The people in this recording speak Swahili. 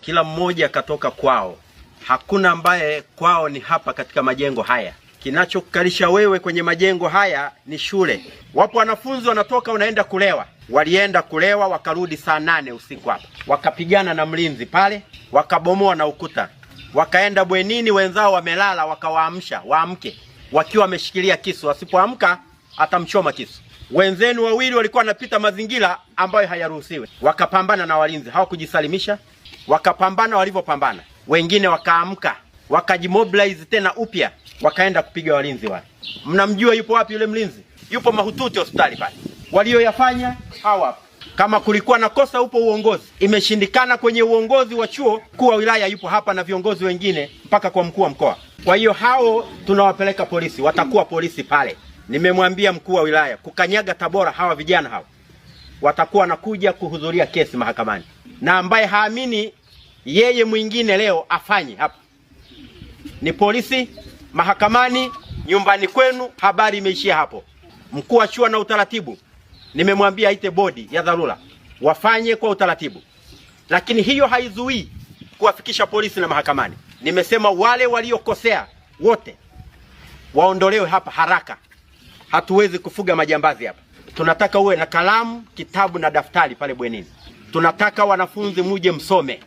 kila mmoja akatoka kwao. Hakuna ambaye kwao ni hapa katika majengo haya. Kinachokukalisha wewe kwenye majengo haya ni shule. Wapo wanafunzi wanatoka wanaenda kulewa. Walienda kulewa wakarudi saa 8 usiku hapa. Wakapigana na mlinzi pale, wakabomoa na ukuta. Wakaenda bwenini, wenzao wamelala, wakawaamsha waamke wakiwa wameshikilia kisu. Wasipoamka atamchoma kisu. Wenzenu wawili walikuwa wanapita mazingira ambayo hayaruhusiwi. Wakapambana na walinzi, hawakujisalimisha. Wakapambana, walivyopambana wengine wakaamka, wakajimobilize tena upya, wakaenda kupiga walinzi wale. Mnamjua yupo wapi yule mlinzi? Yupo mahututi hospitali pale. Walioyafanya hawa. Kama kulikuwa na kosa upo uongozi. Imeshindikana kwenye uongozi wa chuo, mkuu wa wilaya yupo hapa na viongozi wengine mpaka kwa mkuu wa mkoa. Kwa hiyo hao tunawapeleka polisi, watakuwa polisi pale. Nimemwambia mkuu wa wilaya kukanyaga Tabora, hawa vijana hawa watakuwa nakuja kuhudhuria kesi mahakamani. Na ambaye haamini yeye mwingine leo afanye hapa. Ni polisi, mahakamani, nyumbani kwenu, habari imeishia hapo. Mkuu wa chuo na utaratibu, nimemwambia aite bodi ya dharura wafanye kwa utaratibu. Lakini hiyo haizuii kuwafikisha polisi na mahakamani. Nimesema wale waliokosea wote waondolewe hapa haraka. Hatuwezi kufuga majambazi hapa. Tunataka uwe na kalamu, kitabu na daftari pale bwenini. Tunataka wanafunzi muje msome.